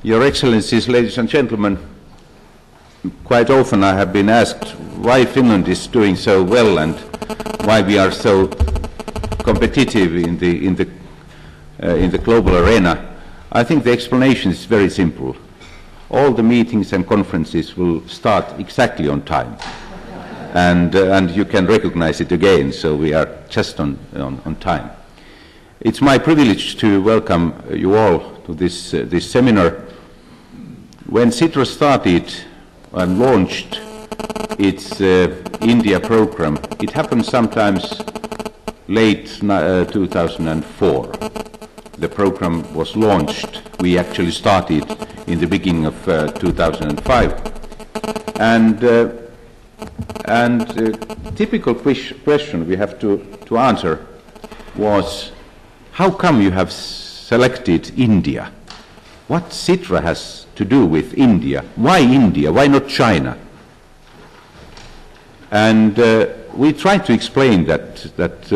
Your Excellencies, ladies and gentlemen, quite often I have been asked why Finland is doing so well and why we are so competitive in the global arena. I think the explanation is very simple. All the meetings and conferences will start exactly on time, and you can recognize it again. So we are just on time. It's my privilege to welcome you all to this seminar. When Sitra started and launched its India program, it happened sometimes late 2004. The program was launched. We actually started in the beginning of 2005. And typical question we have to answer was, how come you have selected India? What Sitra has to do with India? Why India? Why not China? And we tried to explain that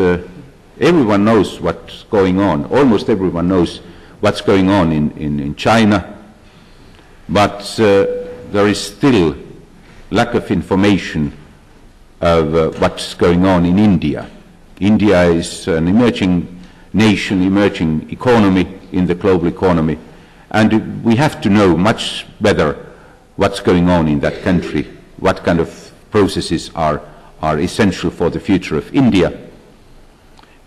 everyone knows what's going on. Almost everyone knows what's going on in China, but there is still lack of information of what's going on in India. India is an emerging nation, emerging economy in the global economy, and we have to know much better what's going on in that country, what kind of processes are essential for the future of India.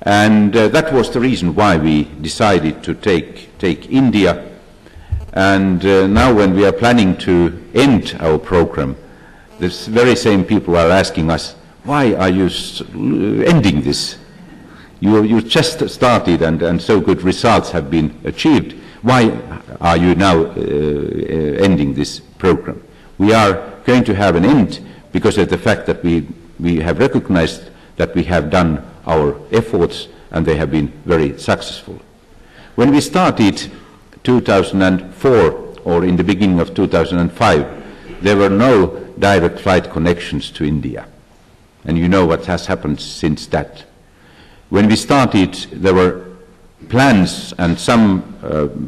And that was the reason why we decided to take India. And now when we are planning to end our program, this very same people are asking us, why are you ending this? You just started and so good results have been achieved. Why are you now ending this program? We are going to have an end because of the fact that we have recognized that we have done our efforts and they have been very successful. When we started 2004 or in the beginning of 2005, there were no direct flight connections to India. And you know what has happened since that. When we started, there were plans and some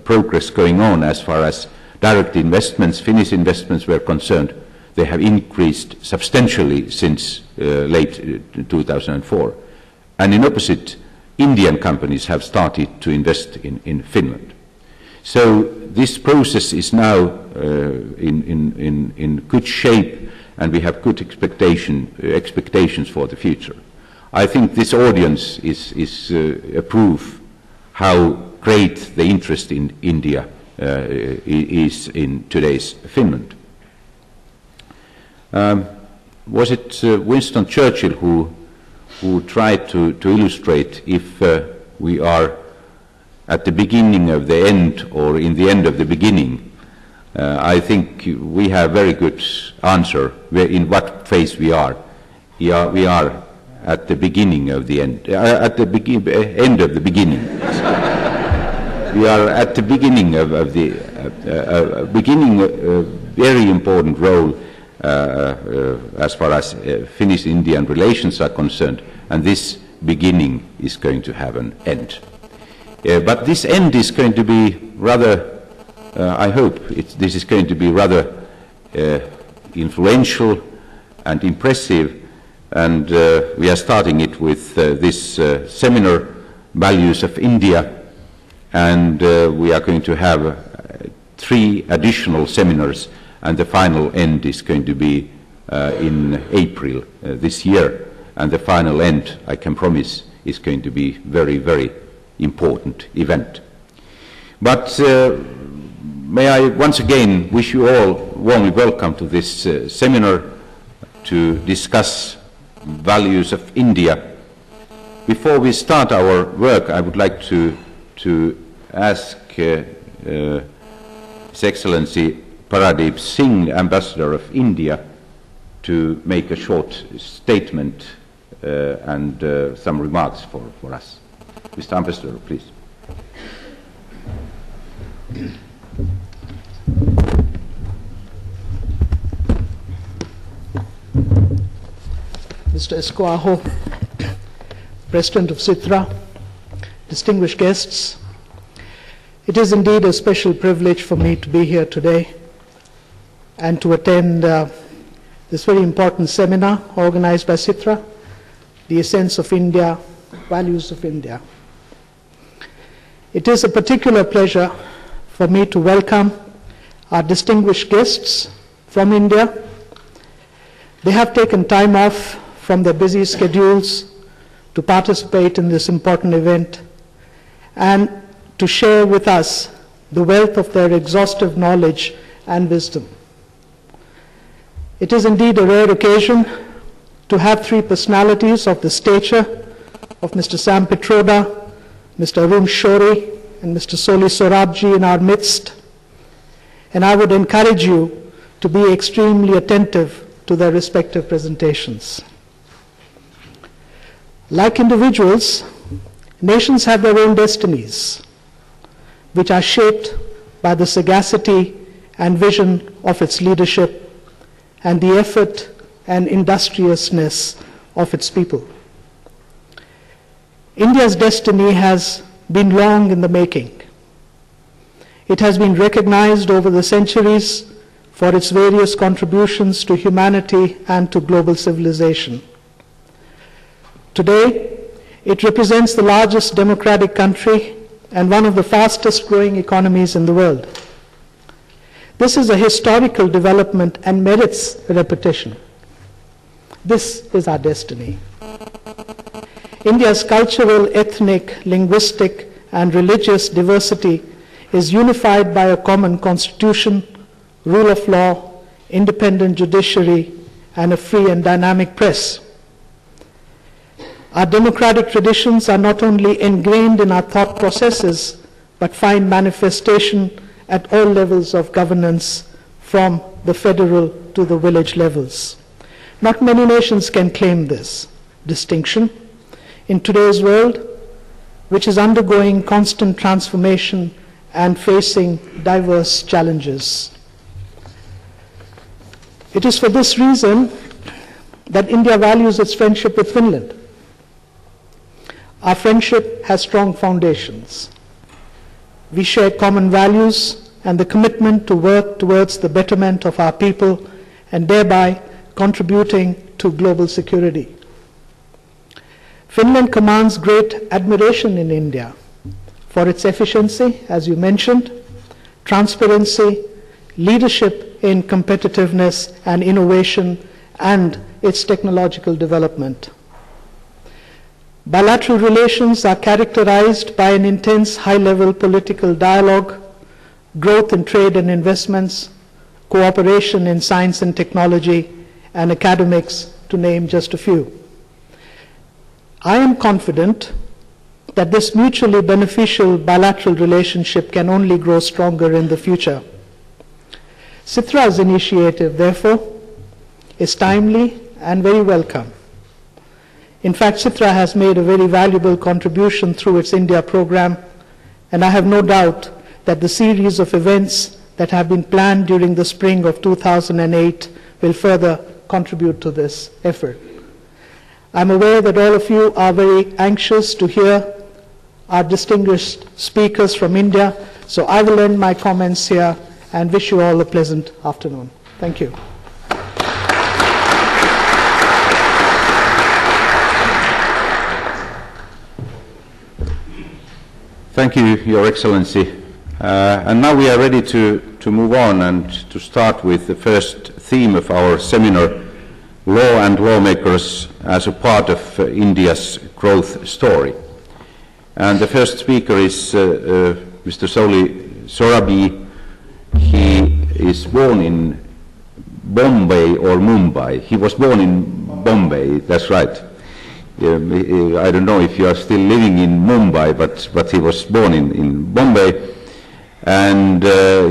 progress going on as far as direct investments, Finnish investments were concerned. They have increased substantially since late 2004. And in opposite, Indian companies have started to invest in Finland. So this process is now in good shape, and we have good expectations for the future. I think this audience is a proof how great the interest in India is in today's Finland. Was it Winston Churchill who tried to illustrate if we are at the beginning of the end or in the end of the beginning? I think we have very good answer in what phase we are. We are at the beginning of the end, at the end of the beginning. We are at the beginning of the beginning a very important role as far as Finnish-Indian relations are concerned, and this beginning is going to have an end. But this end is going to be rather, I hope, this is going to be rather influential and impressive, and we are starting it with this seminar, Values of India, and we are going to have 3 additional seminars, and the final end is going to be in April this year, and the final end, I can promise, is going to be very, very important event. But may I once again wish you all warmly welcome to this seminar to discuss values of India. Before we start our work, I would like to ask His Excellency Pradeep Singh, Ambassador of India, to make a short statement and some remarks for us. Mr. Ambassador, please. Mr. Esko, President of Sitra, distinguished guests, It is indeed a special privilege for me to be here today and to attend this very important seminar organized by Sitra, The Essence of India, Values of India. It is a particular pleasure for me to welcome our distinguished guests from India. They have taken time off from their busy schedules to participate in this important event and to share with us the wealth of their exhaustive knowledge and wisdom. It is indeed a rare occasion to have three personalities of the stature of Mr. Sam Pitroda, Mr. Arun Shourie, and Mr. Soli Sorabjee in our midst, and I would encourage you to be extremely attentive to their respective presentations. Like individuals, nations have their own destinies, which are shaped by the sagacity and vision of its leadership and the effort and industriousness of its people. India's destiny has been long in the making. It has been recognized over the centuries for its various contributions to humanity and to global civilization. Today, it represents the largest democratic country and one of the fastest growing economies in the world. This is a historical development and merits repetition. This is our destiny. India's cultural, ethnic, linguistic, and religious diversity is unified by a common constitution, rule of law, independent judiciary, and a free and dynamic press. Our democratic traditions are not only ingrained in our thought processes, but find manifestation at all levels of governance, from the federal to the village levels. Not many nations can claim this distinction in today's world, which is undergoing constant transformation and facing diverse challenges. It is for this reason that India values its friendship with Finland. Our friendship has strong foundations. We share common values and the commitment to work towards the betterment of our people and thereby contributing to global security. Finland commands great admiration in India for its efficiency, as you mentioned, transparency, leadership in competitiveness and innovation, and its technological development. Bilateral relations are characterized by an intense high-level political dialogue, growth in trade and investments, cooperation in science and technology, and academics, to name just a few. I am confident that this mutually beneficial bilateral relationship can only grow stronger in the future. Sitra's initiative, therefore, is timely and very welcome. In fact, Sitra has made a very valuable contribution through its India program, and I have no doubt that the series of events that have been planned during the spring of 2008 will further contribute to this effort. I'm aware that all of you are very anxious to hear our distinguished speakers from India, so I will end my comments here and wish you all a pleasant afternoon. Thank you. Thank you, Your Excellency. And now we are ready to move on and to start with the first theme of our seminar, Law and Lawmakers as a part of India's growth story. And the first speaker is Mr. Soli Sorabjee. He is born in Bombay or Mumbai. He was born in Bombay, that's right. I don't know if you are still living in Mumbai, but he was born in Bombay, and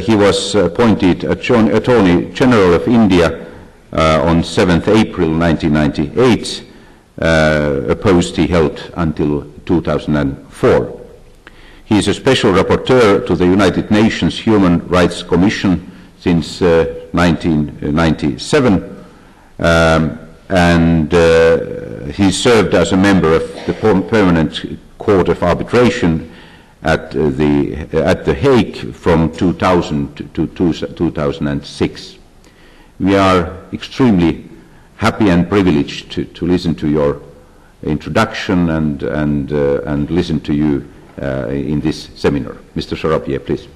he was appointed Attorney General of India on 7th April 1998, a post he held until 2004. He is a special rapporteur to the United Nations Human Rights Commission since 1997, and he served as a member of the Permanent Court of Arbitration at the Hague from 2000 to 2006. We are extremely happy and privileged to listen to your introduction and listen to you in this seminar. Mr. Sorabjee, please.